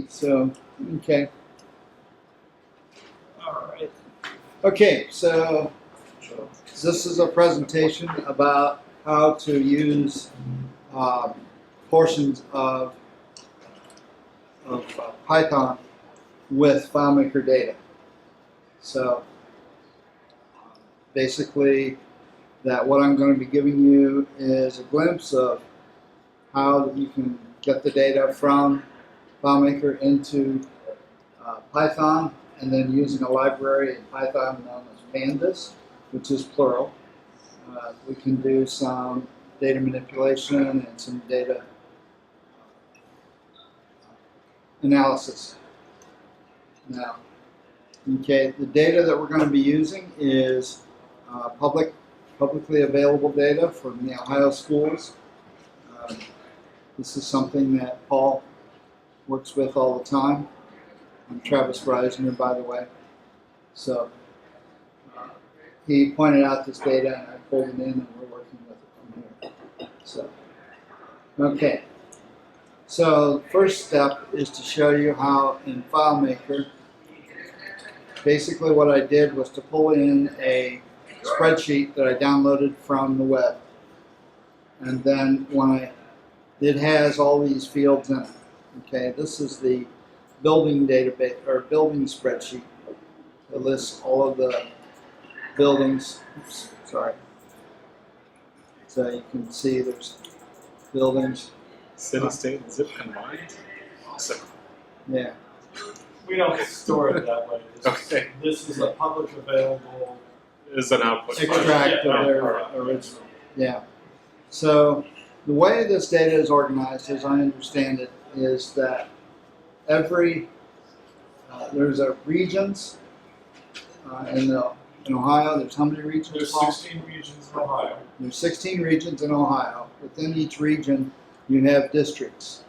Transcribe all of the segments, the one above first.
So, okay. All right. Okay, so this is a presentation about how to use portions of Python with FileMaker Data. So, basically, that what I'm going to be giving you is a glimpse of how you can get the data from FileMaker into Python, and then using a library in Python known as pandas, which is plural. We can do some data manipulation and some data analysis. Now, okay, the data that we're going to be using is publicly available data from the Ohio schools. This is something that Paul works with all the time. I'm Travis Risner, by the way. So he pointed out this data, and I pulled it in, and we're working with it from here. So, okay. So the first step is to show you how in FileMaker, basically what I did was to pull in a spreadsheet that I downloaded from the web. And then it has all these fields in it. Okay, this is the building database or building spreadsheet that lists all of the buildings. Oops, sorry. So you can see there's buildings. City, state, and zip combined? Awesome. Yeah. We don't store it that way. Okay. This is a public available Is an output file. Extract Yeah, of their original. Yeah. So the way this data is organized, as I understand it, is that there's a regions in Ohio. There's how many regions? There's Paul? 16 regions in Ohio. There's 16 regions in Ohio. Within each region, you have districts,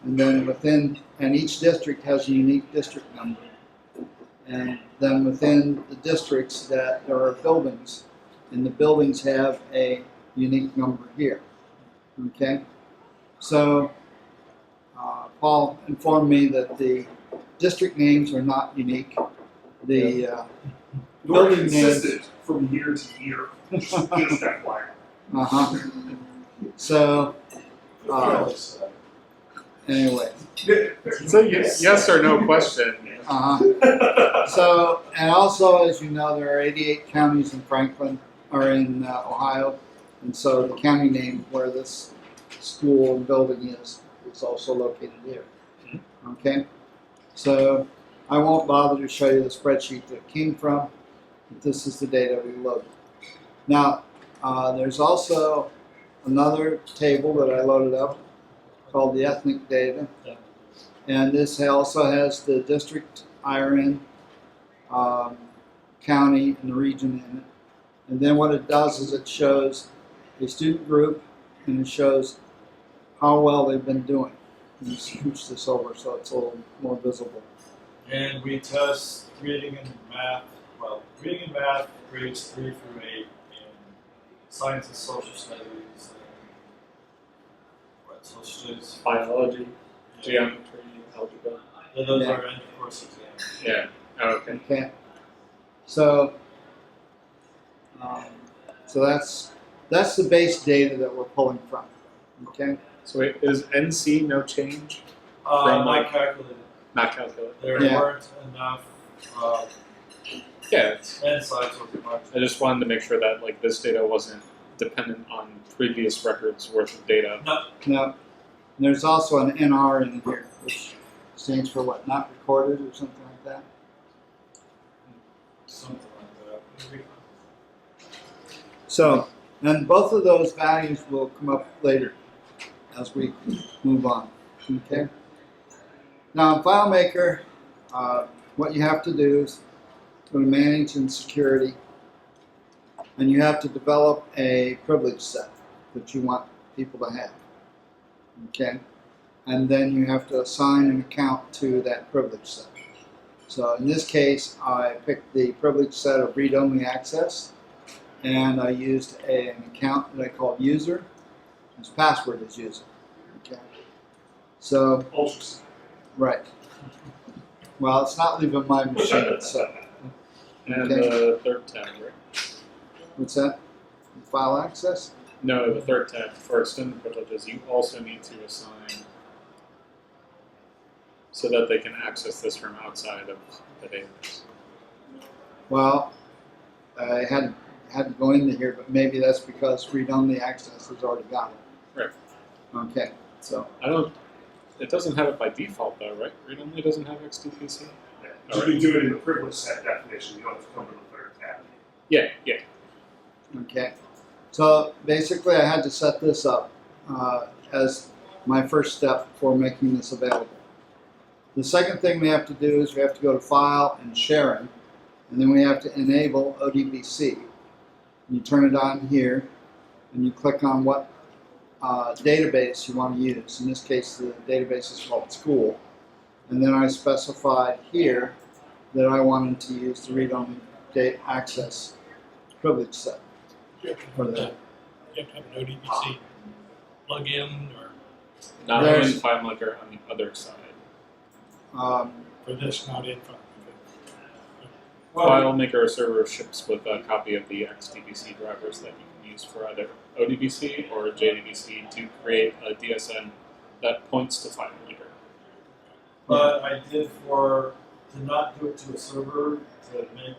and then each district has a unique district number. And then within the districts, that there are buildings, and the buildings have a unique number here. Okay, so Paul informed me that the district names are not unique. The building names consistent from year to year. Just that wire. So anyway. It's a yes or no question. So, and also, as you know, there are 88 counties in Ohio, and so the county name where this school and building is also located here. Okay, so I won't bother to show you the spreadsheet that it came from, but this is the data we loaded. Now, there's also another table that I loaded up called the ethnic data. And this also has the district IRN, county, and the region in it. And then what it does is it shows a student group, and it shows how well they've been doing. And you scooch this over so it's a little more visible. And we test reading and math. Well, reading and math grades 3 through 8 in science and social studies. Social studies. Biology, geometry, algebra. Yeah, those Yeah. are end of course exams. Yeah. Oh, okay. Okay. So, that's the base data that we're pulling from. Okay. So wait, is NC no change? Not calculated. Not calculated. There Yeah. weren't enough Yeah. It's, insights with the market. I just wanted to make sure that like this data wasn't dependent on previous records worth of data. Now, there's also an NR in here, which stands for what? Not recorded or something like that. Something like that. So, and both of those values will come up later as we move on. Okay. Now, in FileMaker, what you have to do is go to Manage and Security, and you have to develop a privilege set that you want people to have. Okay, and then you have to assign an account to that privilege set. So in this case, I picked the privilege set of read-only access, and I used an account that I called user. His password is user. Okay, so Right. Well, it's not leaving my machine, so And Okay. the third tab, right? what's that? File access? No, the third tab for extended privileges, you also need to assign so that they can access this from outside of the database. Well, I had to go into here, but maybe that's because read-only access has already got it. Right. Okay, so It doesn't have it by default though, right? Read only doesn't have XDPC? You can do it in the privilege set definition, you don't have to come to the third tab. Yeah, yeah. okay. So basically, I had to set this up as my first step for making this available. The second thing we have to do is we have to go to File and Sharing, and then we have to enable ODBC. You turn it on here, and you click on what database you want to use. In this case, the database is called School. And then I specified here that I wanted to use the read-only access privilege set for that. You have to have an ODBC plugin or Not There's- in FileMaker on the other side. for this, not in front. Well, FileMaker server ships with a copy of the XDBC drivers that you can use for either ODBC or JDBC to create a DSN that points to FileMaker. but I did to not do it to a server, to make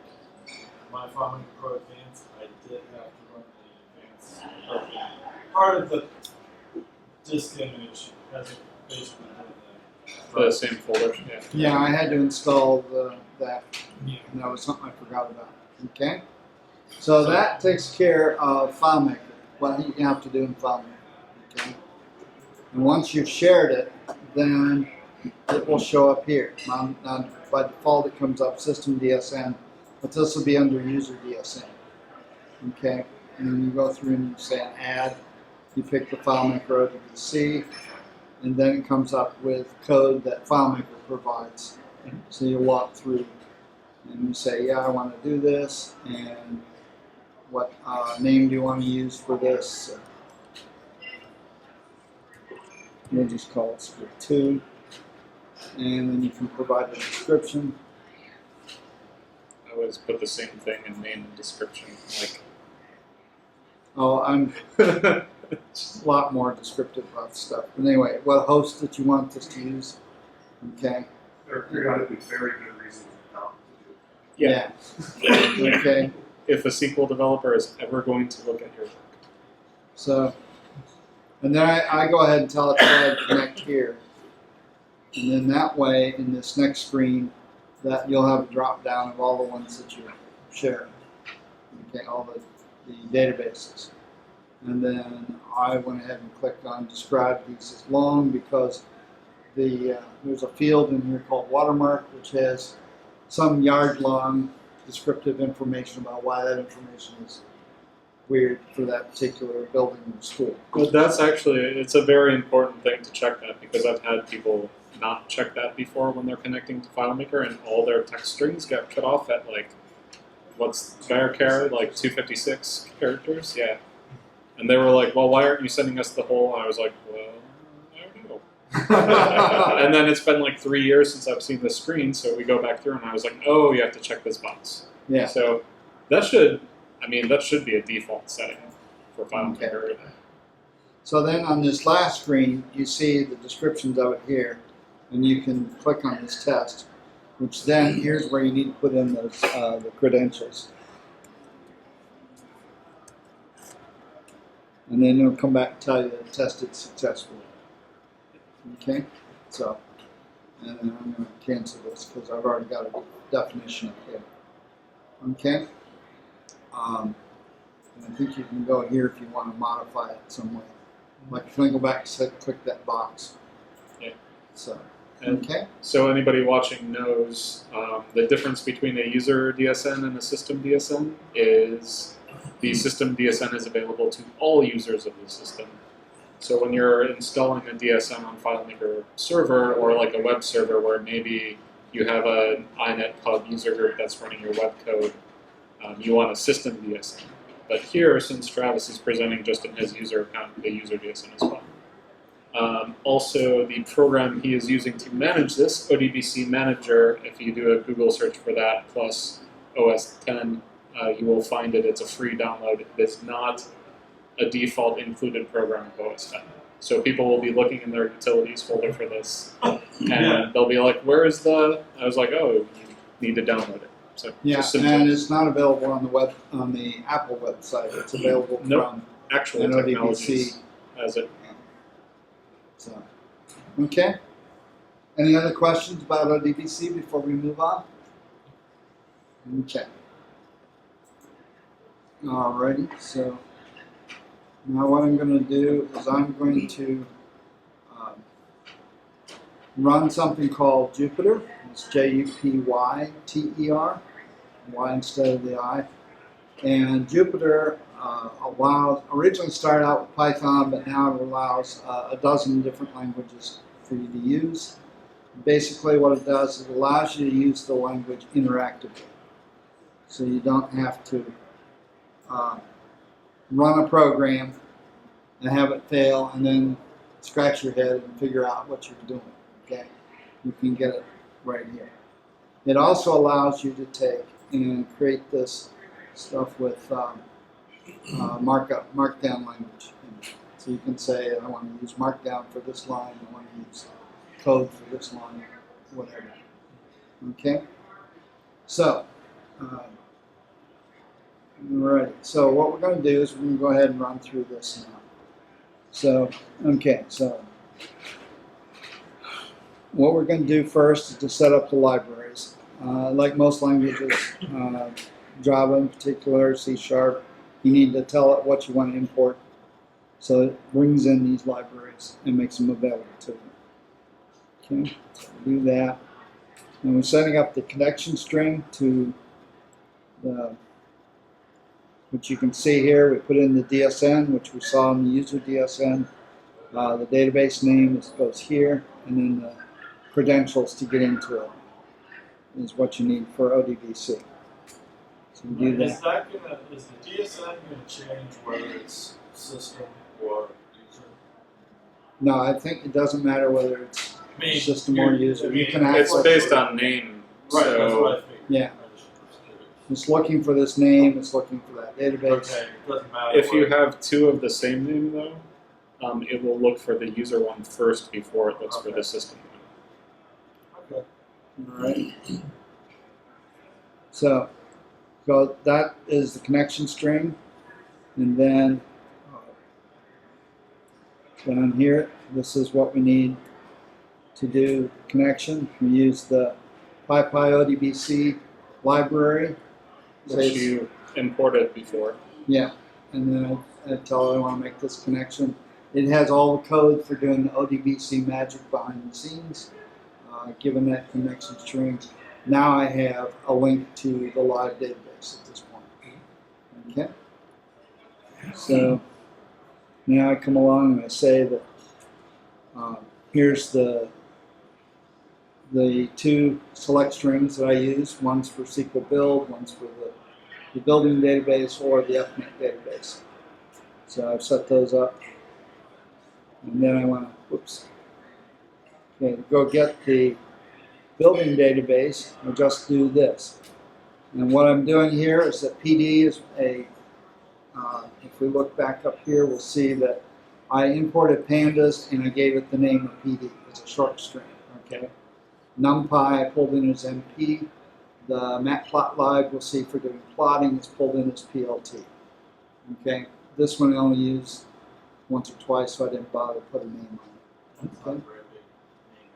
my FileMaker Pro Advanced, I did have to run the advanced. Part of the disk image has basically The same folder, yeah. Yeah, I had to install that, Yeah. and that was something I forgot about. Okay? So that takes care of FileMaker, what you have to do in FileMaker. Okay? And once you've shared it, then it will show up here. Now, by default, it comes up System Dsn, but this will be under User Dsn. Okay? And then you go through and you say Add. You pick the FileMaker ODBC, and then it comes up with code that FileMaker provides. So you walk through and you say, yeah, I want to do this, and what name do you want to use for this? We'll just call it script 2, and then you can provide a description. I always put the same thing in name and description, like Oh, I'm a lot more descriptive about stuff. But anyway, what host that you want us to use? Okay. There are periodically very good reasons not to do it. yeah. Okay. If a SQL developer is ever going to look at your work. So, and then I go ahead and tell it to add connect here. And then that way, in this next screen, that you'll have a drop down of all the ones that you're sharing. Okay, all the databases. And then I went ahead and clicked on describe these as long because there's a field in here called watermark, which has some yard-long descriptive information about why that information is weird for that particular building or school. But that's actually, it's a very important thing to check that because I've had people not check that before when they're connecting to FileMaker and all their text strings got cut off at like, what's varchar, like 256 characters? Yeah. And they were like, well, why aren't you sending us the whole? And I was like, well, I don't know. And then it's been like 3 years since I've seen this screen, so we go back through and I was like, oh, you have to check this box. Yeah. So that should be a default setting for FileMaker. Okay. So then on this last screen, you see the descriptions of it here, and you can click on this test, which then here's where you need to put in those the credentials. And then it'll come back and tell you that it tested successfully. Okay? So, and then I'm going to cancel this because I've already got a definition up here. Okay? And I think you can go here if you want to modify it some way. Like if I go back and click that box. Yeah. So, And okay? so anybody watching knows the difference between a user DSN and a system DSN is the system DSN is available to all users of the system. So when you're installing a DSN on FileMaker server or like a web server where maybe you have an iNet pub user group that's running your web code, you want a system DSN. But here, since Travis is presenting just in his user account, the user DSN is fine. Also, the program he is using to manage this, ODBC Manager, if you do a Google search for that plus OS 10, you will find it. It's a free download. It is not a default included program of OS 10. So people will be looking in their utilities folder for this, and Yeah. they'll be like, "Where is the?" I was like, "Oh, you need to download it." So Yeah, just simple. and it's not available on the Apple website. It's available Nope. from Actual an technologies ODBC. as it. So, okay. Any other questions about ODBC before we move on? Okay. Alrighty, so now what I'm going to do is I'm going to run something called Jupyter. It's Jupyter, Y instead of the I. And Jupyter originally started out with Python, but now it allows a dozen different languages for you to use. Basically what it does is it allows you to use the language interactively. So you don't have to run a program and have it fail and then scratch your head and figure out what you're doing. Okay, you can get it right here. It also allows you to take and create this stuff with markdown language. So you can say, I want to use markdown for this line, I want to use code for this line, whatever. Okay? So, alright, so what we're going to do is we're going to go ahead and run through this now. So, okay, so what we're going to do first is to set up the libraries. Like most languages, Java in particular, C#, you need to tell it what you want to import. So it brings in these libraries and makes them available to you. Okay, so we'll do that. And we're setting up the connection string to which you can see here. We put in the DSN, which we saw in the User Dsn. The database name goes here, and then the credentials to get into it is what you need for ODBC. So we do Is that. is the DSN going to change whether it's system or user? No, I think it doesn't matter whether it's I mean, system or user. You can It's access based on name. Right, that's So what I think. Yeah. It's looking for this name, it's looking for that database. Okay, it doesn't matter. if you have two of the same name, though, it will look for the user one first before it looks for the system one. Okay. Alright. So that is the connection string. And then down here, this is what we need to do connection. We use the PyPyODBC library. Which you imported before. Yeah, and then I tell it I want to make this connection. It has all the code for doing the ODBC magic behind the scenes. Given that connection string, now I have a link to the live database at this point. Okay. So now I come along and I say that here's the two select strings that I use. One's for SQL build, one's for the building database or the FMIC database. So I've set those up. And then I want to, okay, go get the building database. I'll just do this. And what I'm doing here is that PD is if we look back up here, we'll see that I imported pandas and I gave it the name of PD as a short string. Okay. NumPy I pulled in as MP. The matplotlib we'll see for doing plotting is pulled in as PLT. Okay. This one I only used once or twice, so I didn't bother to put a name on it. That's not a very big name.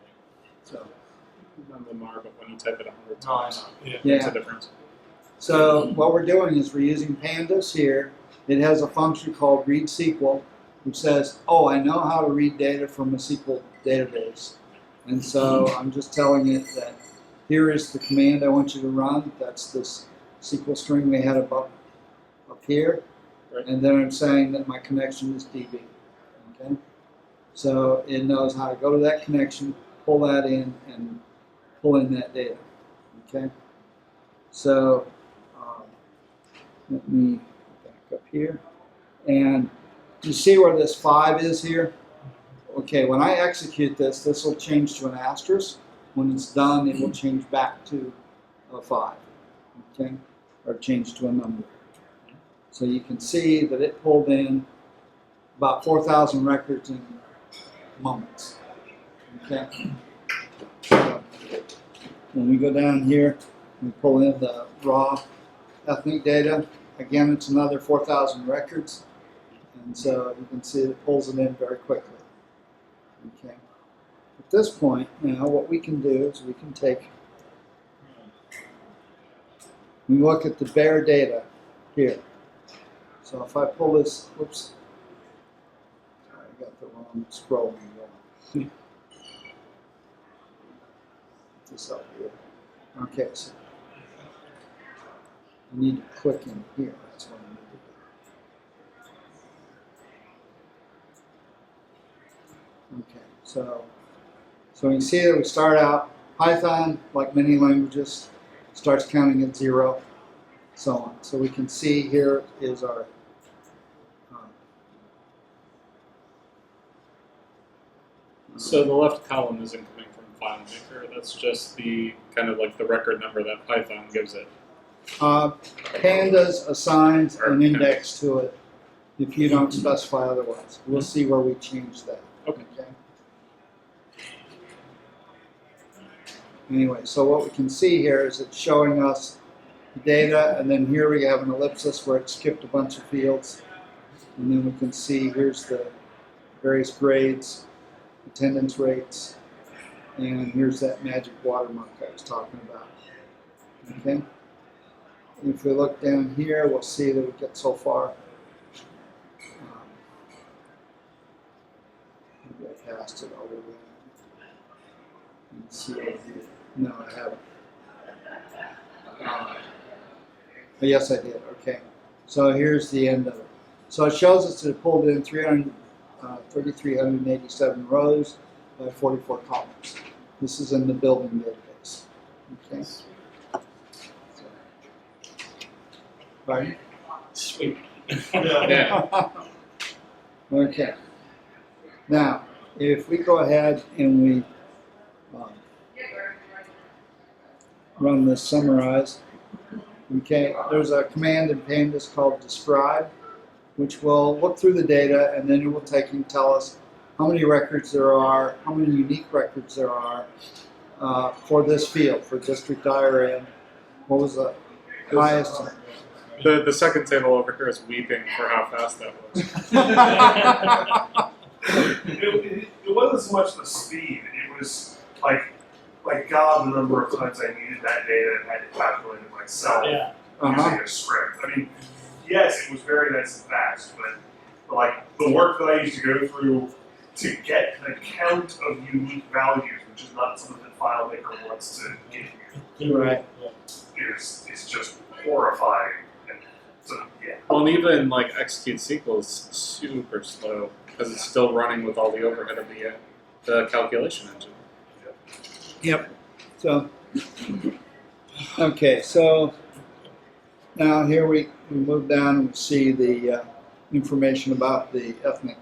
So, None of them are, but when you type it 100 No, I times, know. it yeah. makes a difference. So what we're doing is we're using pandas here. It has a function called read SQL, which says, oh, I know how to read data from a SQL database. And so I'm just telling it that here is the command I want you to run. That's this SQL string we had up here. Right. And then I'm saying that my connection is DB. Okay? So it knows how to go to that connection, pull that in, and pull in that data. Okay? So let me back up here. And you see where this 5 is here? Okay, when I execute this, this will change to an asterisk. When it's done, it will change back to a 5, okay, or change to a number. So you can see that it pulled in about 4,000 records in moments. Okay. So when we go down here, we pull in the raw ethnic data. Again, it's another 4,000 records, and so you can see it pulls it in very quickly. Okay. At this point, now what we can do is we can look at the bare data here. So if I pull this, whoops, I got the wrong scrolling going. Put this up here. Okay, so I need to click in here. That's what I need to do. Okay, so you can see that we start out, Python, like many languages, starts counting at 0, so on. So we can see here is our So the left column isn't coming from FileMaker. That's just the kind of like the record number that Python gives it. Pandas assigns an index to it if you don't specify otherwise. We'll see where we change that. Okay. Anyway, so what we can see here is it's showing us the data, and then here we have an ellipsis where it skipped a bunch of fields. And then we can see here's the various grades, attendance rates, and here's that magic watermark I was talking about. Okay? If we look down here, we'll see that we get so far. Maybe I passed it over there. Let's see over here. No, I haven't. Yes, I did. Okay. So here's the end of it. So it shows us that it pulled in 3,387 rows by 44 columns. This is in the building database. Okay. Pardon? Sweet. Yeah. Okay. Now, if we go ahead and we run this summarize, okay, there's a command in Pandas called describe, which will look through the data, and then it will take and tell us how many records there are, how many unique records there are for this field, for district IRN. What was the highest? The second table over here is weeping for how fast that was. It wasn't so much the speed, it was like God, the number of times I needed that data and had to calculate it myself using a script. I mean, yes, it was very nice and fast, but like the work that I used to go through to get an count of unique values, which is not something that FileMaker wants to give you, Right. is just horrifying. And so, yeah. Well, and even like execute SQL is super slow because it's still running with all the overhead of the calculation engine. Yep. So, okay, so now here we move down and we see the information about the ethnic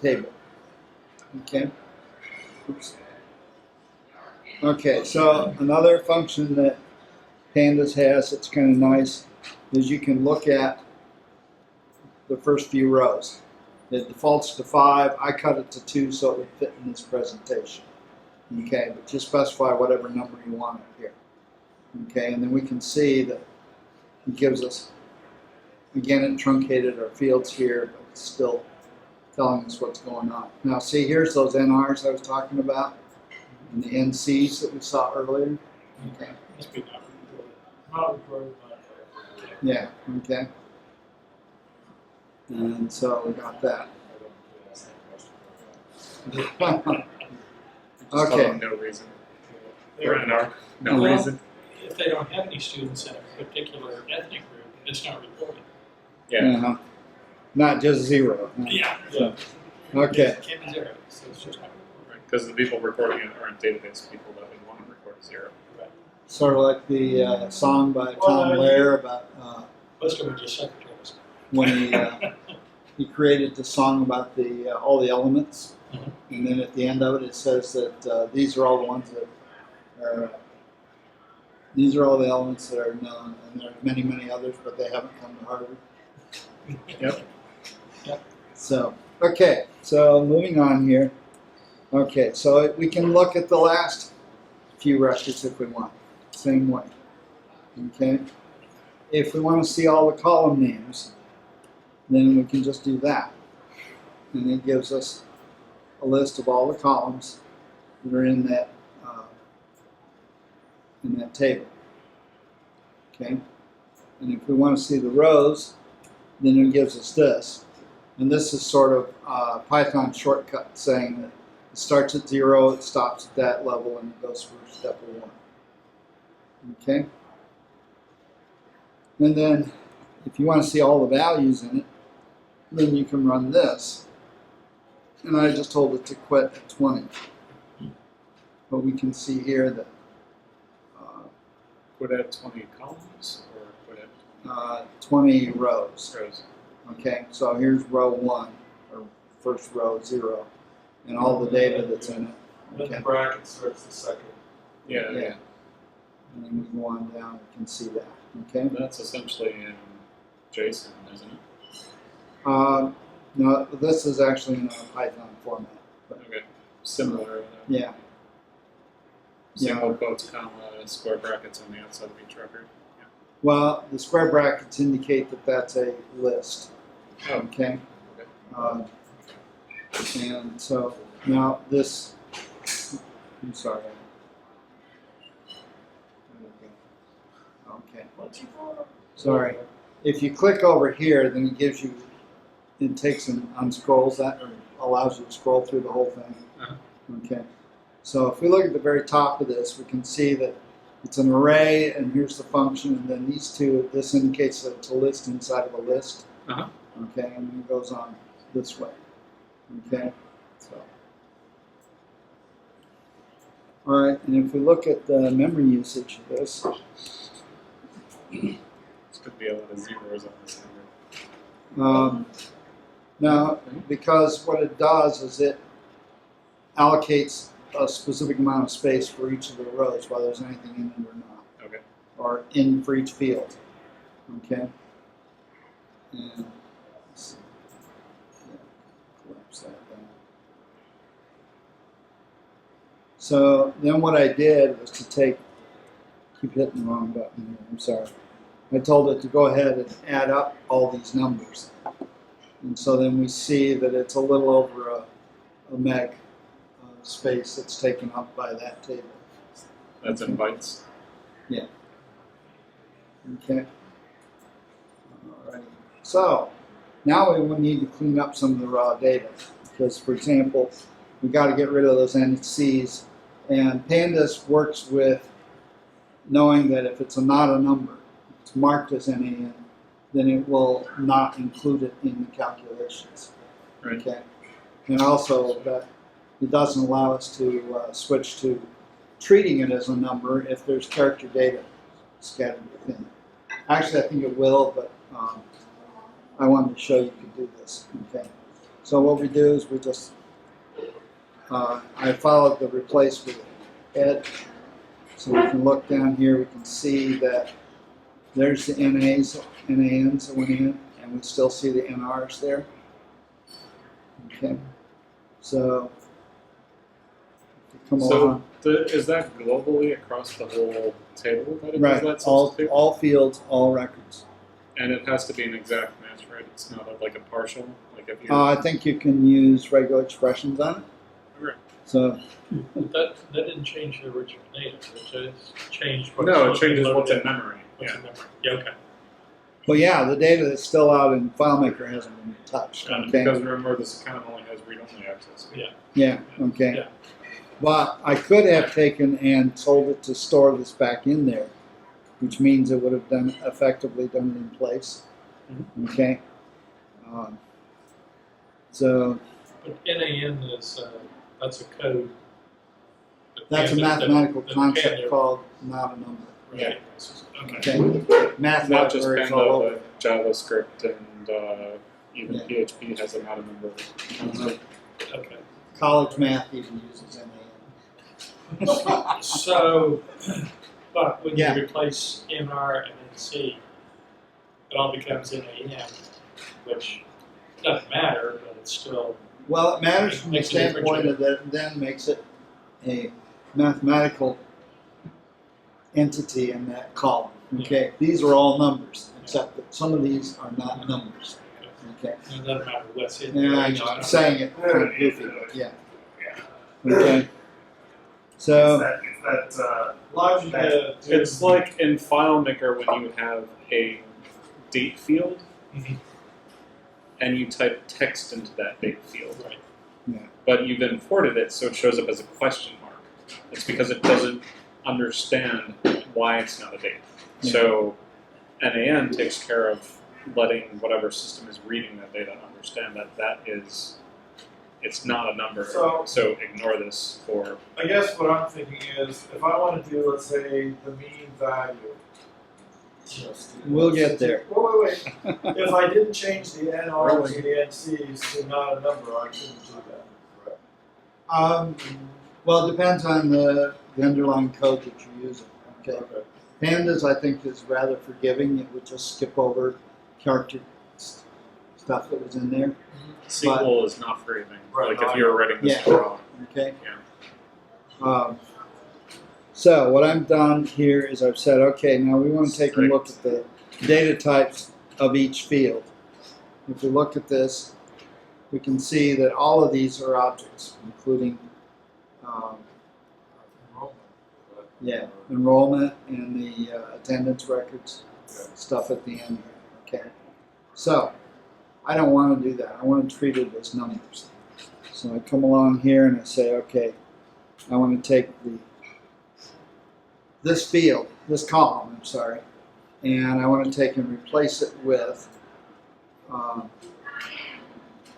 table. Okay. Oops. Okay, so another function that Pandas has that's kind of nice is you can look at the first few rows. It defaults to 5. I cut it to 2 so it would fit in this presentation. Okay, but just specify whatever number you want up here. Okay, and then we can see that it gives us, again, it truncated our fields here, but it's still telling us what's going on. Now see, here's those NRs I was talking about, and the NCs that we saw earlier. Okay. Must be Not recorded, Yeah, okay. And so we got that. Just Okay. tell them no reason. They're Or NR, no Well, reason. If they don't have any students in a particular ethnic group, it's not reported. Yeah. Uh-huh. Not just 0. Yeah. So, okay. It can't be 0, so it's just not reported. Because the people recording it aren't database people that would want to record 0. Right. Sort of like the song by Tom Lehrer about Most of them are just secretaries. when he he created the song about the all the elements, Mhm. and then at the end of it, it says that these are all the ones that are. These are all the elements that are known, and there are many, many others, but they haven't come to Harvard. Yep. So, okay, so moving on here. Okay, so we can look at the last few records if we want, same way. Okay, if we want to see all the column names, then we can just do that. And it gives us a list of all the columns that are in that table. Okay, and if we want to see the rows, then it gives us this. And this is sort of a Python shortcut saying that it starts at 0, it stops at that level, and it goes through step 1. Okay? And then if you want to see all the values in it, then you can run this. And I just told it to quit at 20. But we can see here that Quit at 20 columns or quit at 20 rows. rows? Okay, so here's row 1, or first row 0, and all the data that's in it. Then Okay. the bracket starts the second. Yeah. And then we go on down, we can see that. Okay. That's essentially in JSON, isn't it? No, this is actually in a Python format. But Okay. Similar. yeah. Single quotes, comma, square brackets on the outside of each record. Well, the square brackets indicate that that's a list. Oh. Okay. And so now this. I'm sorry. Okay. Sorry. If you click over here, then it gives you. It takes and unscrolls that, or allows you to scroll through the whole thing. Uh-huh. Okay. So if we look at the very top of this, we can see that it's an array, and here's the function, and then these two, this indicates that it's a list inside of a list. Uh-huh. Okay, and then it goes on this way. Okay, so. All right, and if we look at the memory usage of this, This could be a lot of zeros on this number. now, because what it does is it allocates a specific amount of space for each of the rows, whether there's anything in it or not. Okay. Or in for each field. Okay? And let's see. Yeah, collapse that down. So then what I did was to keep hitting the wrong button here, I'm sorry. I told it to go ahead and add up all these numbers. And so then we see that it's a little over a meg space that's taken up by that table. That's in bytes. Yeah. Okay. Alrighty. So now we will need to clean up some of the raw data because, for example, we got to get rid of those NCs, and Pandas works with knowing that if it's not a number, it's marked as NaN, then it will not include it in the calculations. Right. Okay. And also that it doesn't allow us to switch to treating it as a number if there's character data scattered within it. Actually, I think it will, but I wanted to show you could do this. Okay. So what we do is we just, I followed the replace with head. So we can look down here, we can see that there's the NANs that went in, and we still see the NRs there. Okay. So come on. Is that globally across the whole table that it Right. does that? All fields, all records. And it has to be an exact match, right? It's not like a partial. Like if you. I think you can use regular expressions on it. Right. So That didn't change the original data. It just changed what's No, it changes loaded what's in in. memory. What's Yeah. in memory. Yeah, okay. well, yeah, the data that's still out in FileMaker hasn't been touched. And Okay. because remember, this account only has read-only access. Yeah. Yeah. Okay. Yeah. But I could have taken and told it to store this back in there, which means it would have effectively done it in place. Okay. So But NaN is, that's a code. that's a mathematical concept Panda called not a number. recognizes. Okay. Okay. Math Not just libraries Panda, all over. but JavaScript and Even Yeah. PHP has an out of number constant. Okay. College math even uses NAN. So, but when Yeah. you replace NR and NC, it all becomes NAN, which doesn't matter, but it's still. Well, it matters from the Makes a difference, standpoint yeah. of that it then makes it a mathematical entity in that column. Okay, these are all numbers, except that some of these are not numbers. Okay, It doesn't matter what's in yeah, there. I it's know, just I'm not- saying it kind of goofy, but yeah. Yeah. Okay, so It's that, Allows you to It's like in FileMaker when you have a date field Mhm. and you type text into that date field. Right. But you've imported it so it shows up as a question mark. It's because it doesn't understand why it's not a date. Yeah. So NAN takes care of letting whatever system is reading that data understand that it's not a number. So- ignore this for I guess what I'm thinking is, if I want to do, let's say, the mean value. we'll get there. Wait. If I didn't change the NRs and the NCs to not a number, I couldn't do that. Correct. Well, it depends on the underlying code that you're using. Okay. Pandas, I think, is rather forgiving. It would just skip over character stuff that was in there. SQL is not for anything. Right, Like no, if I you were know. writing this Yeah. raw. Okay. Yeah. So what I've done here is I've said, okay, now we want to take a look at the data types of each field. If we look at this, we can see that all of these are objects, including enrollment and the attendance records, stuff at the end here. Okay. So I don't want to do that. I want to treat it as numbers. So I come along here and I say, okay, I want to take this field, this column, I'm sorry, and I want to take and replace it with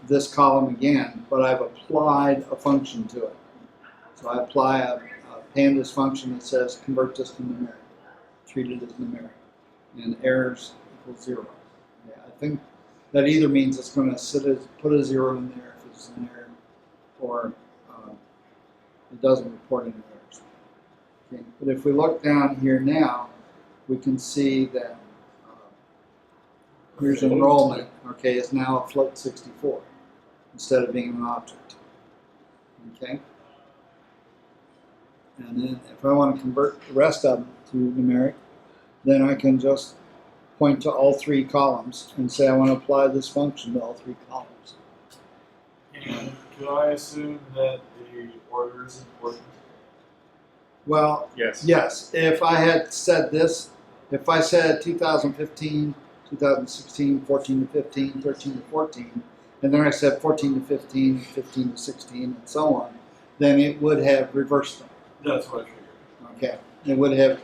this column again, but I've applied a function to it. So I apply a pandas function that says convert this to numeric, treat it as numeric, and errors equal 0. Yeah, I think that either means it's going to put a 0 in there if it's an error, or it doesn't report any errors. Okay. But if we look down here now, we can see that here's enrollment. Okay, it's now a float 64 instead of being an object. Okay. And then if I want to convert the rest of them to numeric, then I can just point to all 3 columns and say I want to apply this function to all 3 columns. And can I assume that the order is important? Well, Yes. yes, if I had said this, if I said 2015, 2016, 14 to 15, 13 to 14, and then I said 14 to 15, 15 to 16, and so on, then it would have reversed them. That's what I figured. Okay, it would have.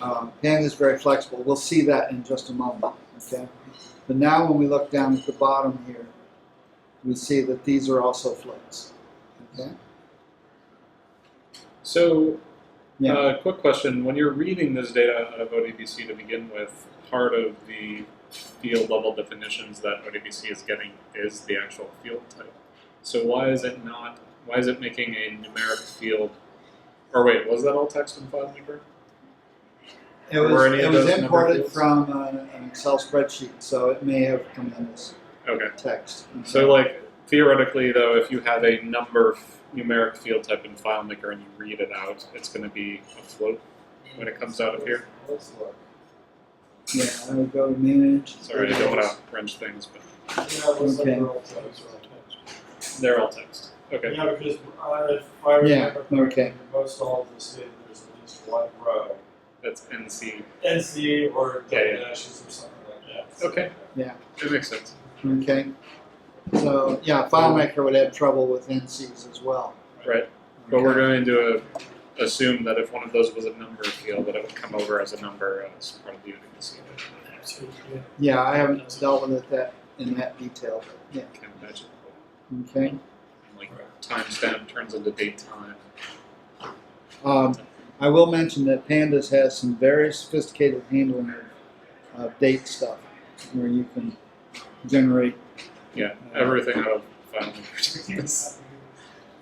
Pandas is very flexible. We'll see that in just a moment. Okay, but now when we look down at the bottom here, we see that these are also floats. Okay. So, Yeah. quick question. When you're reading this data out of ODBC to begin with, part of the field level definitions that ODBC is getting is the actual field type. So why is it making a numeric field, or wait, was that all text in FileMaker? It Were any was of those number imported fields? from an Excel spreadsheet, so it may have come in as Okay. text. So like, theoretically though, if you have a numeric field type in FileMaker and you read it out, it's going to be a float when it comes out of here. Let's look. Yeah, I would go to manage. Sorry, I don't want to wrench things, but Yeah, it looks like Okay. they're all text. they're all text. Okay. Yeah, because if I remember correctly, okay. in most all of this data, there's at least one row. That's NC. NC or Yeah, yeah. dashes or something like that. Okay. Yeah. It makes sense. Okay. So yeah, FileMaker would have trouble with NCs as well. Right. But we're going to assume that if one of those was a number field, that it would come over as a number as part of the UDC. Absolutely. Yeah, I haven't dealt with it in that detail, but yeah. Can't imagine. Okay. And like timestamp turns into date time. I will mention that Pandas has some very sophisticated handling of date stuff, where you can generate. Yeah, everything out of FileMaker.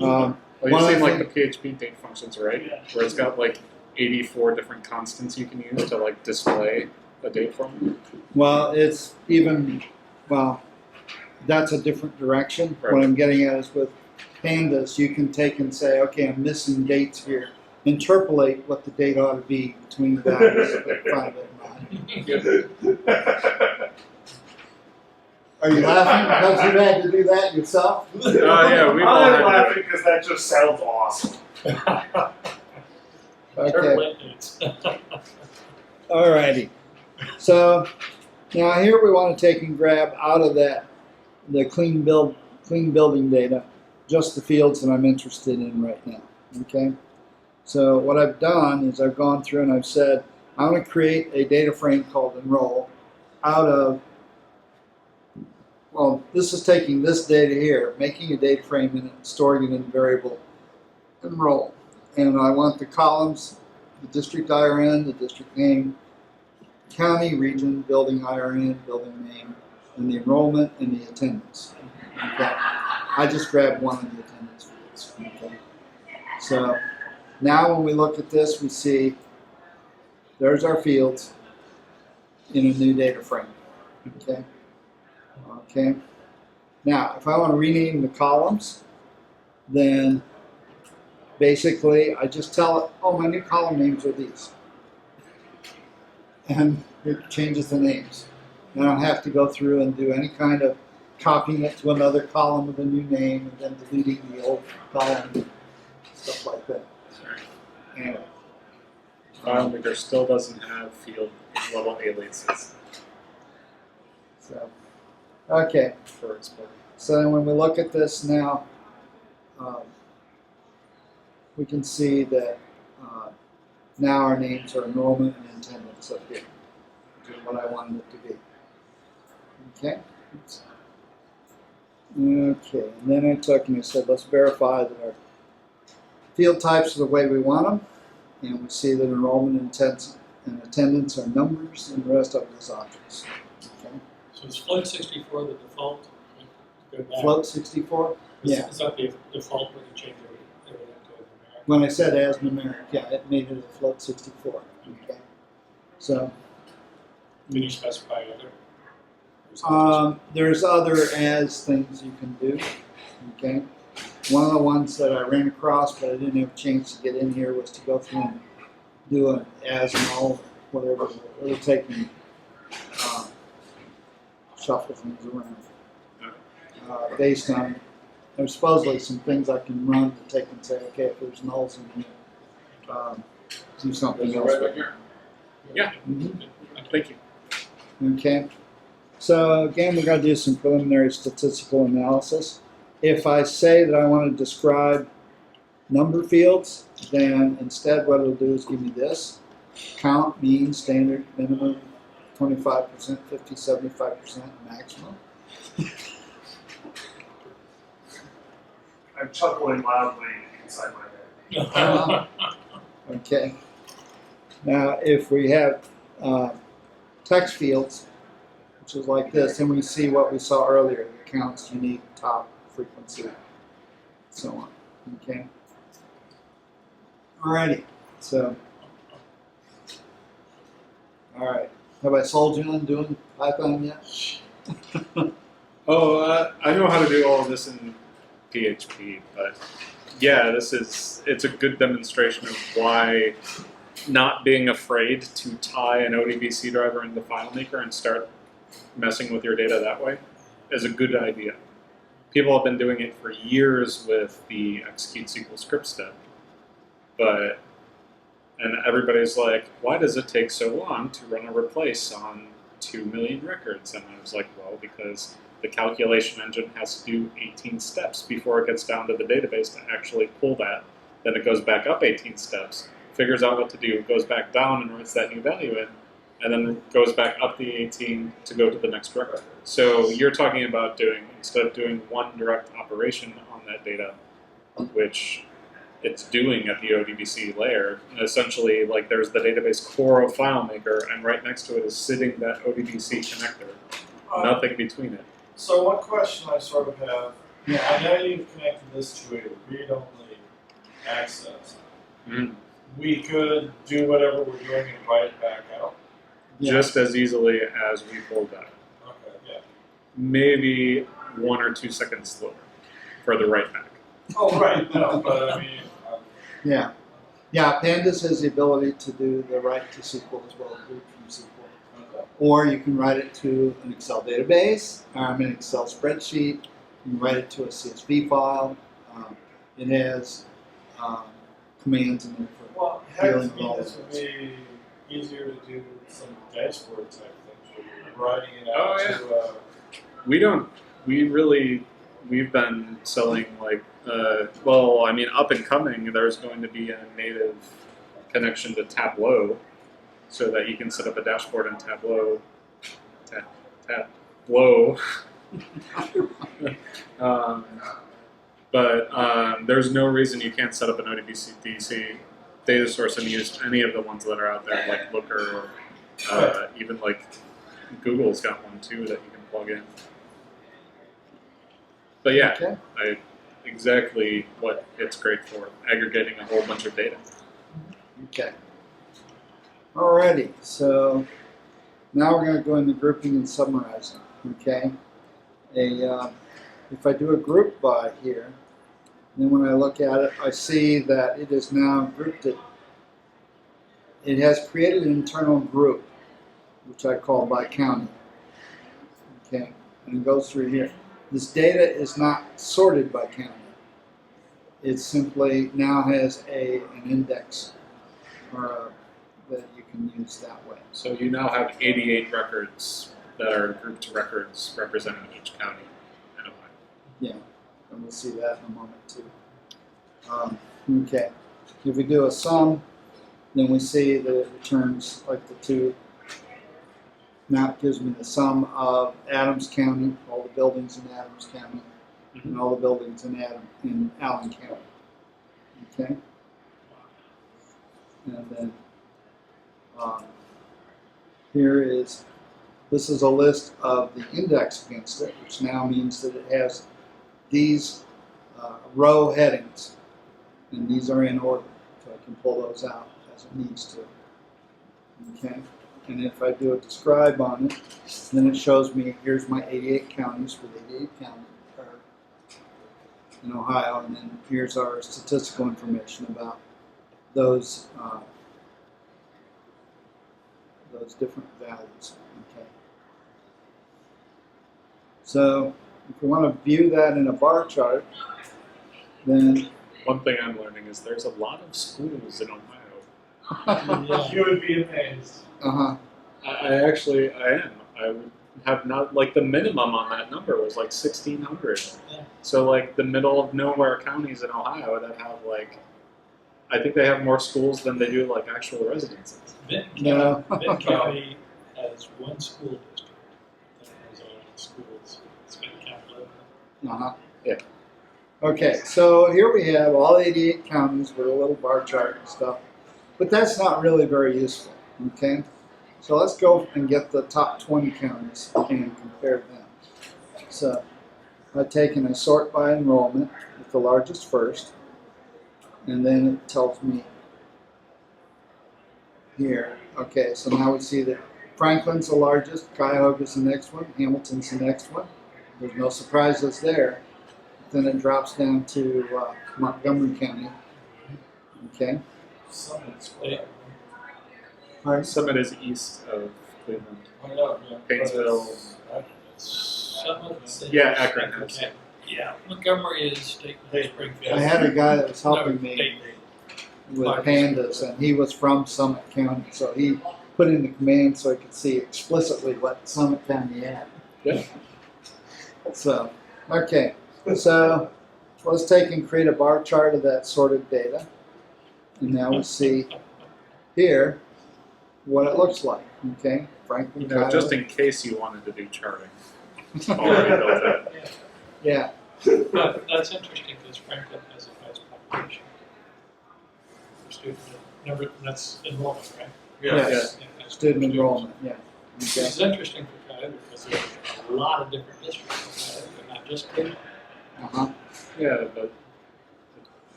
Um, Well, One you've of seen the like the PHP date functions, right? Yeah. Where it's got like 84 different constants you can use to like display a date form. well, it's even, well, that's a different direction. Right. What I'm getting at is with pandas, you can take and say, okay, I'm missing dates here. Interpolate what the date ought to be between the values of 5 and 9. Are you laughing because you had to do that yourself? Yeah, we've all I'm had to laughing because that just sounds awesome. Okay. Alrighty. So now here we want to take and grab out of that the clean building data, just the fields that I'm interested in right now. Okay. So what I've done is I've gone through and I've said I'm going to create a data frame called enroll out of, well, this is taking this data here, making a data frame in it, storing it in the variable enroll. And I want the columns, the district IRN, the district name, county, region, building IRN, building name, and the enrollment and the attendance. Okay. I just grabbed one of the attendance fields. Okay. So now when we look at this, we see there's our fields in a new data frame. Okay. Okay. Now, if I want to rename the columns, then basically I just tell it, oh, my new column names are these. And it changes the names. I don't have to go through and do any kind of copying it to another column with a new name and then deleting the old column, stuff like that. Anyway. FileMaker still doesn't have field level aliases So, okay. for exporting. So then when we look at this now, we can see that now our names are enrollment and attendance up here, which is what I wanted it to be. Okay. Okay, and then I took and I said, let's verify that our field types are the way we want them, and we see that enrollment and attendance are numbers, and the rest of it is objects. Okay. So is float 64 the default? Go back. Float 64. Yeah. Is that the default when you change everything to numeric? When I said as numeric, yeah, it made it a float 64. Okay. So Can you specify other? Or is that there's other as things you can do. Okay. One of the ones that I ran across, but I didn't have a chance to get in here, was to go through and do an as and all, whatever. It'll take me shuffle things around based on. There's supposedly some things I can run to take and say, okay, if there's nulls in here, do something else. Right here. Yeah. Mhm. Thank you. Okay. So again, we're going to do some preliminary statistical analysis. If I say that I want to describe number fields, then instead what it'll do is give me this. Count, mean, standard, minimum, 25%, 50, 75%, maximum. I'm chuckling loudly inside my head. Okay. Now, if we have text fields, which is like this, then we see what we saw earlier, the counts, unique, top, frequency, so on. Okay. Alrighty. So, all right. Have I sold you on doing Python yet? I know how to do all of this in PHP, but yeah, it's a good demonstration of why not being afraid to tie an ODBC driver into FileMaker and start messing with your data that way is a good idea. People have been doing it for years with the execute SQL script step, and everybody's like, why does it take so long to run a replace on 2 million records? And I was like, well, because the calculation engine has to do 18 steps before it gets down to the database to actually pull that. Then it goes back up 18 steps, figures out what to do, goes back down and writes that new value in, and then goes back up the 18 to go to the next record. So you're talking about doing, instead of doing one direct operation on that data, which it's doing at the ODBC layer, essentially like there's the database core of FileMaker, and right next to it is sitting that ODBC connector, nothing between it. So one question I sort of have, Yeah. I know you've connected this to a read-only access. Mhm. We could do whatever we're doing and write it back out. Yeah. Just as easily as we pulled that. Okay, yeah. Maybe 1 or 2 seconds slower for the write back. Oh, right, no, but I mean, Yeah. Yeah, Pandas has the ability to do the write to SQL as well as read from SQL. okay. Or you can write it to an Excel database, an Excel spreadsheet. You can write it to a CSV file. It has commands in there for Well, heck, dealing to with me, all this of would this. be easier to do some dashboard type things, where you're writing it Oh, out yeah. to, We've been selling like, well, I mean, up and coming, there's going to be a native connection to Tableau so that you can set up a dashboard in Tableau. Tableau. But there's no reason you can't set up an ODBC data source and use any of the ones that are out there, like Looker, or even like Google's got one too that you can plug in. But yeah, Okay. exactly what it's great for, aggregating a whole bunch of data. Okay. Alrighty, so now we're going to go into grouping and summarizing. Okay. If I do a group by here, then when I look at it, I see that it is now grouped it. It has created an internal group, which I call by county. Okay, and it goes through here. This data is not sorted by county. It simply now has an index that you can use that way. So you now have 88 records that are grouped records representing each county in Ohio. Yeah, and we'll see that in a moment too. Okay, if we do a sum, then we see that it returns like the two. Now it gives me the sum of Adams County, all the buildings in Adams County, and all the buildings in Allen County. Okay, and then this is a list of the index against it, which now means that it has these row headings, and these are in order, so I can pull those out as it needs to. Okay, and if I do a describe on it, then it shows me here's my 88 counties with 88 counties in Ohio, and then here's our statistical information about those different values. Okay. So if we want to view that in a bar chart, then One thing I'm learning is there's a lot of schools in Ohio. Yeah. you would be amazed. uh-huh. I am. I would have not, like, the minimum on that number was like 1,600. Yeah. So like the middle of nowhere counties in Ohio that have like, I think they have more schools than they do like actual residences. No. Benton County has one school district that has all the schools. It's Benton County. Uh-huh. Yeah. Okay, so here we have all 88 counties with a little bar chart and stuff, but that's not really very useful, okay? So let's go and get the top 20 counties and compare them. So I take and I sort by enrollment with the largest first, and then it tells me here, okay, so now we see that Franklin's the largest, Cuyahoga's the next one, Hamilton's the next one. There's no surprises there. Then it drops down to Montgomery County. Okay. Summit's Pardon? Summit is east of Cleveland. Painesville. Yeah, Akron has. Okay. Yeah, Montgomery is state Springfield. I had a guy that was helping No, me state. with pandas, and he was from Summit County, so he put in the command so I could see explicitly what Summit County had. Yeah. So, okay, so let's take and create a bar chart of that sorted data, and now we see here what it looks like. Okay, Franklin, You know, just Cuyahoga. in case you wanted to do charting. It's already built in. Yeah, But that's interesting because Franklin has the highest population. Student number, that's enrollment, right? Yes. Yeah, that's student enrollment. Yeah. This Okay. is interesting for Cuyahoga because there's a lot of different districts. just code? Uh-huh. Yeah, but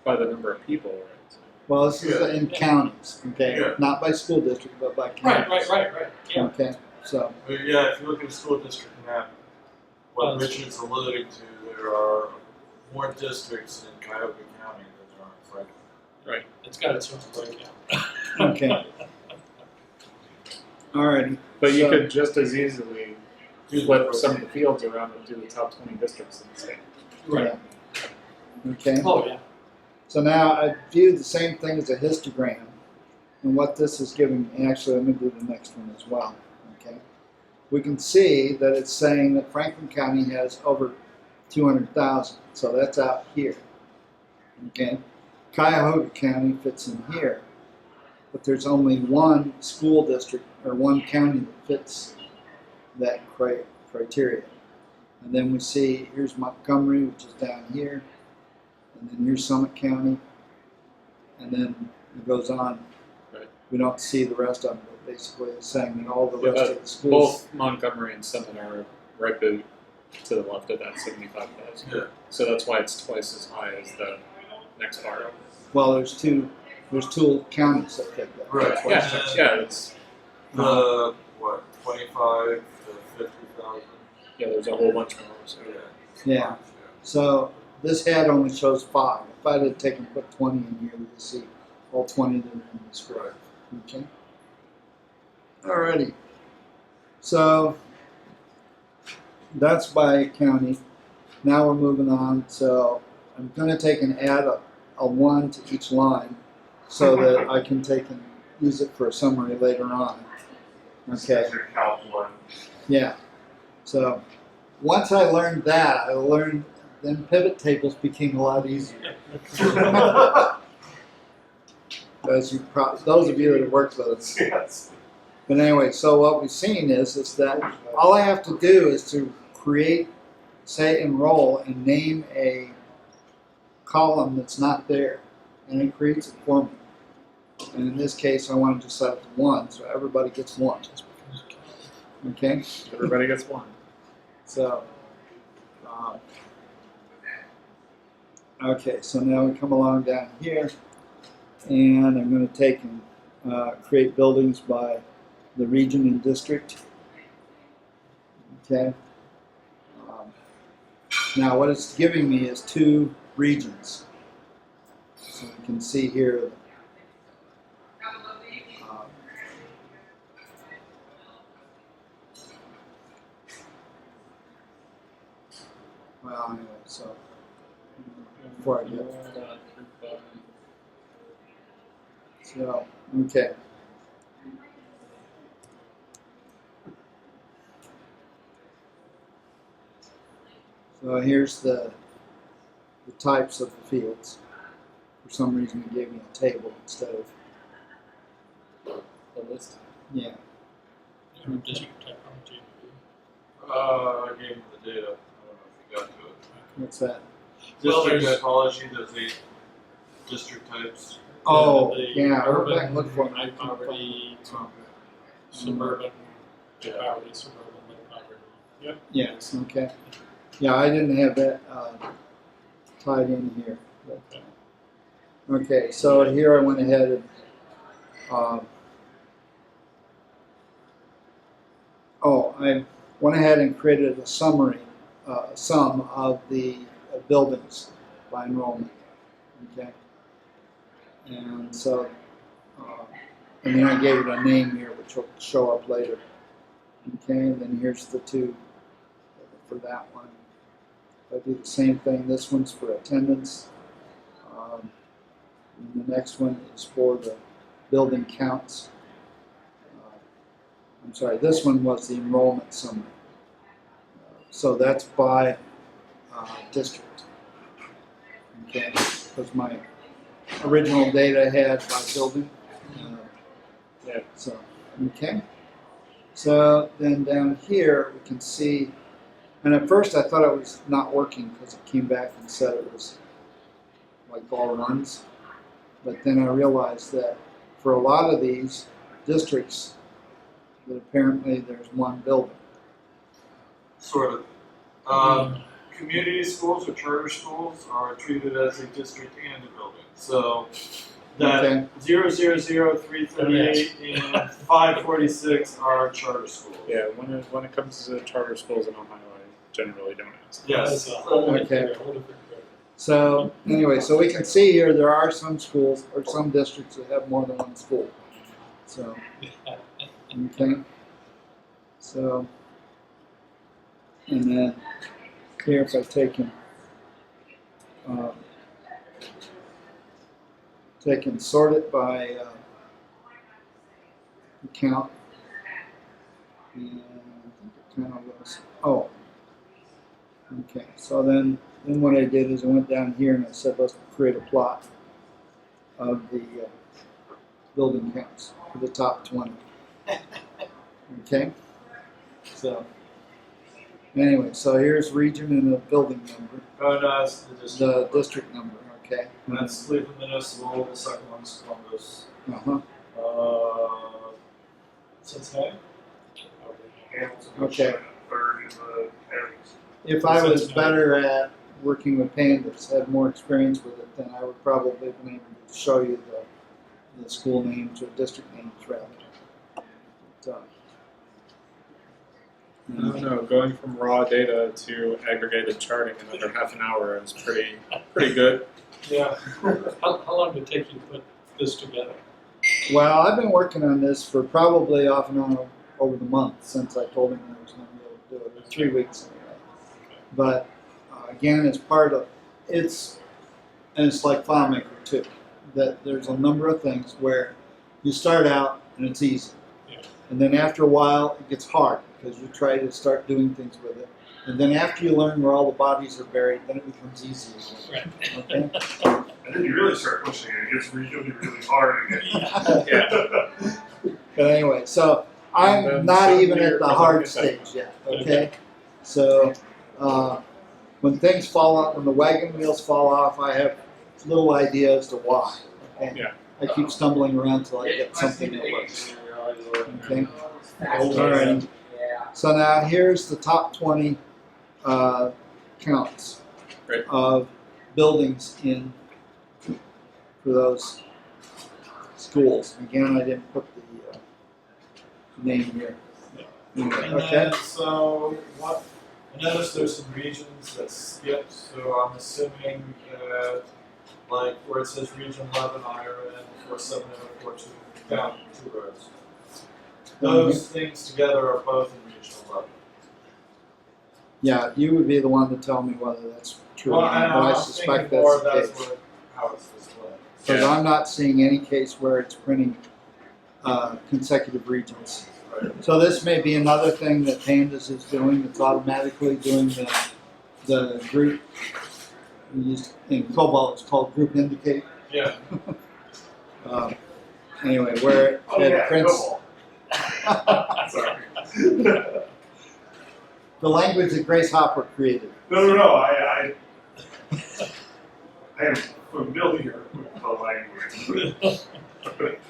by the number of people, right? So, Well, this is in counties, okay? Yeah. Not by school district, but by counties. Right. Yeah. Okay, so, But yeah, if you look at the school district map, what Richard's alluding to, there are more districts in Cuyahoga County than there are in Franklin. right. It's got its own breakout. okay. Alrighty. But you So- could just as easily flip some of the fields around and do the top 20 districts in the state. Right. Yeah. Okay. Oh, yeah. So now I viewed the same thing as a histogram, and what this is giving me, actually let me do the next one as well, okay? We can see that it's saying that Franklin County has over 200,000, so that's out here, okay? Cuyahoga County fits in here, but there's only one school district, or one county that fits that criteria. And then we see, here's Montgomery, which is down here, and then here's Summit County, and then it goes on. Right. We don't see the rest of them, but basically it's saying that all the Yeah, rest of the schools. Both Montgomery and Summit are right to the left of that 75,000. Yeah. So that's why it's twice as high as the next bar. Well, there's two counties that fit that. Right. That's why Yeah, it's- yeah, it's, The, 25 to 50,000? yeah, there's a whole bunch more. So. Yeah. So this hat only shows 5. If I had taken put 20 in here, we could see all 20 that are in the square. Okay. Alrighty. So that's by county. Now we're moving on. So I'm going to take and add a 1 to each line so that I can take and use it for a summary later on. Okay. That's your calc one. Yeah. So once I learned that, then pivot tables became a lot easier. As those of you that have worked with us. Yes. But anyway, so what we've seen is that all I have to do is to create, say, enroll, and name a column that's not there, and it creates it for me. And in this case, I wanted to set it to 1, so everybody gets 1. Okay. Everybody gets one. So, okay, so now we come along down here, and I'm going to take and create buildings by the region and district. Okay. Now what it's giving me is 2 regions. So you can see here. Well, anyway, so before I get so okay. So here's the types of the fields. For some reason, it gave me a table instead of The list. yeah. District typology. I gave him the data. I don't know if you got to it. What's that? Well, District there's- typology, there's 8 district types. Oh, the yeah. I went urban, back and looked for it. high poverty, suburban, high poverty, suburban, low poverty. Yep. Yes. Okay. Yeah, I didn't have that tied in here. But, okay, so here I went ahead and I went ahead and created a summary, sum of the buildings by enrollment. Okay, and so and then I gave it a name here, which will show up later. Okay, and then here's the 2 for that one. I do the same thing. This one's for attendance. And the next one is for the building counts. I'm sorry, this one was the enrollment summary. So that's by district. Okay, because my original data had by building. Yeah. So, okay. So then down here we can see, and at first I thought it was not working because it came back and said it was like all ones. But then I realized that for a lot of these districts, that apparently there's one building. Sort of. community schools or charter schools are treated as a district and a building. So that Okay. 000, 338, and 546 are charter schools. Yeah, when it comes to charter schools in Ohio, I generally don't ask. Yes. That's a whole Okay. different group. So anyway, so we can see here there are some schools or some districts that have more than one school. So, okay. So, and then here if I take and sort it by account, and I think it kind of goes, oh, okay, so then what I did is I went down here and I said, let's create a plot of the building counts for the top 20. Okay? So, anyway, so here's region and the building number, Oh, no, it's the district. the district number, okay? And that's Cleveland Municipal, the second one is Columbus. Uh-huh. Cincinnati? Hamilton, Okay. third in the counties. If I was better at working with pandas, had more experience with it, then I would probably have been able to show you the school names or district names rather. So, I don't know. Going from raw data to aggregated charting in under half an hour is pretty good. Yeah. How long did it take you to put this together? well, I've been working on this for probably off and on over the month since I told him I was going to be able to do it. It was 3 weeks anyway. But again, it's part of and it's like FileMaker too. That there's a number of things where you start out and it's easy, Yeah. and then after a while it gets hard because you try to start doing things with it, and then after you learn where all the bodies are buried, then it becomes easy again. Right. Okay. And then you really start pushing it. It gets really, really hard again. Yeah. But anyway, so And I'm then not suddenly even at you're the presenting hard a second. stage yet. Okay. So when things fall off, when the wagon wheels fall off, I have little idea as to why. Okay. Yeah. I keep stumbling around till I get something that works. Okay. All right. So now here's the top 20 counts Great. of buildings for those schools. Again, I didn't put the name here. Anyway, And okay. then, so what? I noticed there's some regions that skipped, so I'm assuming that, like where it says Region 11 Ireland, 47 and 42, down 2 rows. Those things together are both in Region 11. Yeah, you would be the one to tell me whether that's true or not, but I I'm suspect thinking more that's the that's case. how it's displayed. Because Yeah. I'm not seeing any case where it's printing consecutive regions. Right. So this may be another thing that Pandas is doing. It's automatically doing the group. In COBOL, it's called group indicate. Yeah. Anyway, where Oh it yeah, prints COBOL. Sorry. the language that Grace Hopper created. No. I am familiar with the language.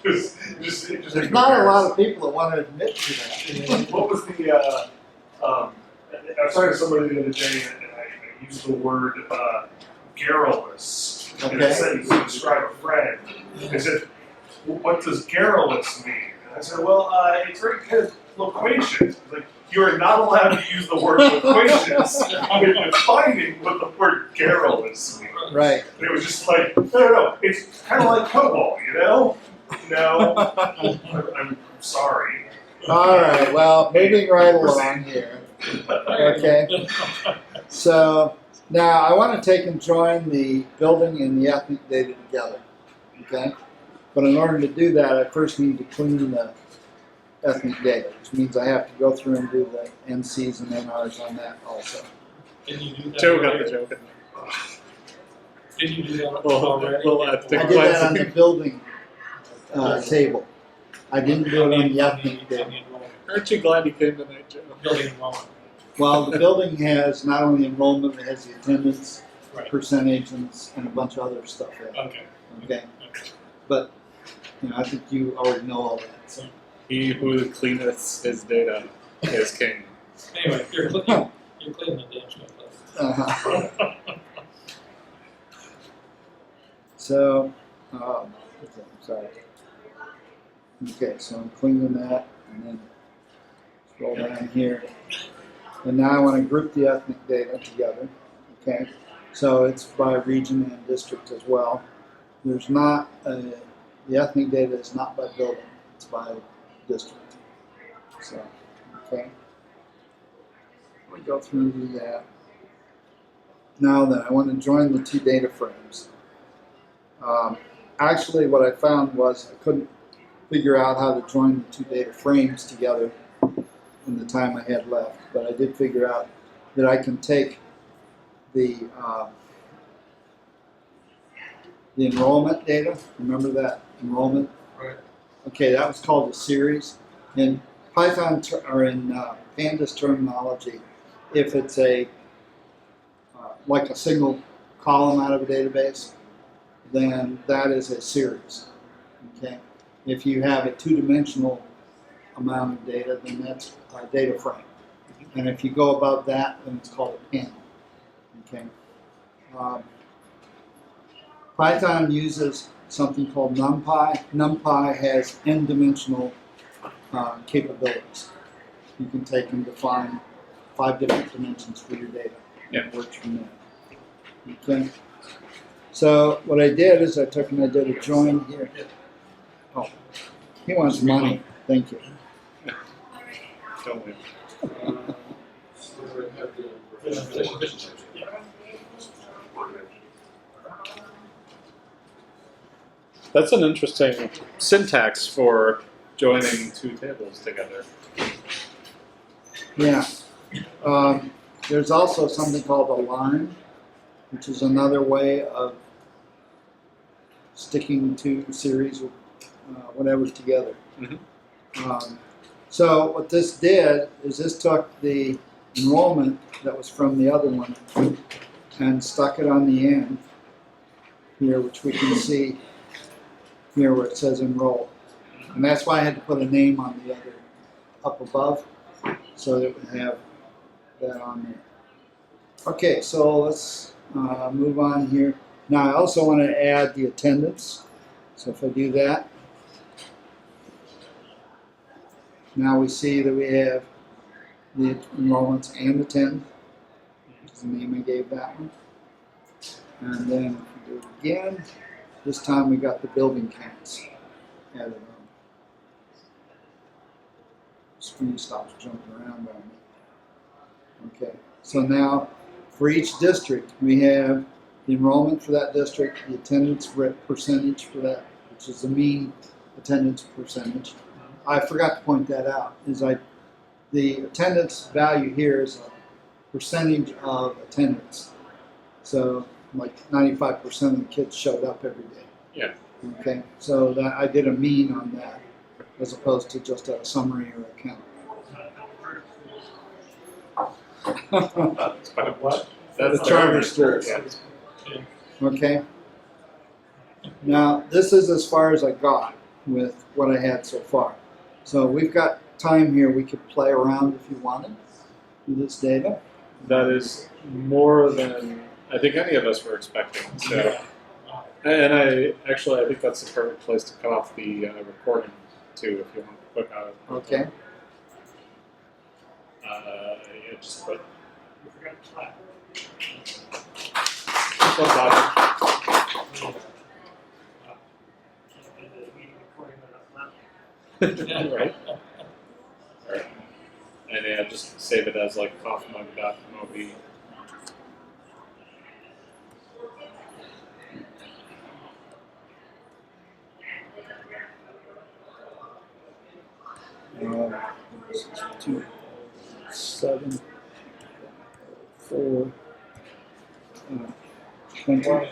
just There's not a lot of people that want to admit to that. What was the? I was talking to somebody the other day, and I used the word garrulous in a Okay. sentence to describe a friend. I said, well, "What does garrulous mean?" And I said, "Well, it's very kind of loquacious. Like you are not allowed to use the word loquacious when defining what the word garrulous means." Right. And it was just like, no. It's kind of like COBOL, you know? No, I'm sorry. All right. Well, moving right along here. Okay. So now I want to take and join the building and the ethnic data together. Okay. But in order to do that, I first need to clean the ethnic data, which means I have to go through and do the NCs and NRs on that also. Can you do that? Joe got already? the joke. Did you do that Well, already? well, I I think- did that on the building table. I didn't do it on the ethnic data. Aren't you glad you came tonight, Joe? Building enrollment. Well, the building has not only enrollment, it has the attendance Right. percentage and a bunch of other stuff in it. Okay. Okay. Okay. But I think you already know all that. So. He who cleaneth his data is king. Anyway, you're cleaning the damn stuff. Uh-huh. So, sorry. Okay, so I'm cleaning that and then scroll down here. And now I want to group the ethnic data together. Okay, so it's by region and district as well. There's not the ethnic data is not by building; it's by district. So, okay, we go through and do that. Now then, I want to join the two data frames. Actually, what I found was I couldn't figure out how to join the two data frames together in the time I had left, but I did figure out that I can take the enrollment data. Remember that enrollment? Right. Okay, that was called a series. In Python or in Pandas terminology, if it's a like a single column out of a database, then that is a series. Okay. If you have a two-dimensional amount of data, then that's a data frame. And if you go above that, then it's called a panel. Okay. Python uses something called NumPy. NumPy has n-dimensional capabilities. You can take and define 5 different dimensions for your data. Yeah. It works from there. Okay. So what I did is I took and I did a join here. Oh, he wants money. Thank you. Don't we? That's an interesting syntax for joining two tables together. Yeah. There's also something called a line, which is another way of sticking two series or whatever together. Mm-hmm. So what this did is this took the enrollment that was from the other one and stuck it on the end here, which we can see here where it says enroll. And that's why I had to put a name on the other up above so that it would have that on there. Okay, so let's move on here. Now I also want to add the attendance. So if I do that, now we see that we have the enrollments and attend, which is the name I gave that one. And then if we do it again, this time we got the building counts added on. Screen stops jumping around on me. Okay, so now for each district, we have the enrollment for that district, the attendance percentage for that, which is the mean attendance percentage. I forgot to point that out. The attendance value here is a percentage of attendance. So like 95% of the kids showed up every day. Yeah. Okay, so that I did a mean on that as opposed to just a summary or a count. That's kind of what? That's The charter schools. Yeah. Okay. Now this is as far as I got with what I had so far. So we've got time here. We could play around if you wanted with this data. That is more than I think any of us were expecting. So, and I think that's the perfect place to cut off the recording too, if you want to click on it. Okay. Yeah, just put. You forgot to clap. What's that? Right. Alright. And yeah, just save it as like COFMUG.mob. This is 2, 7, 4, 20.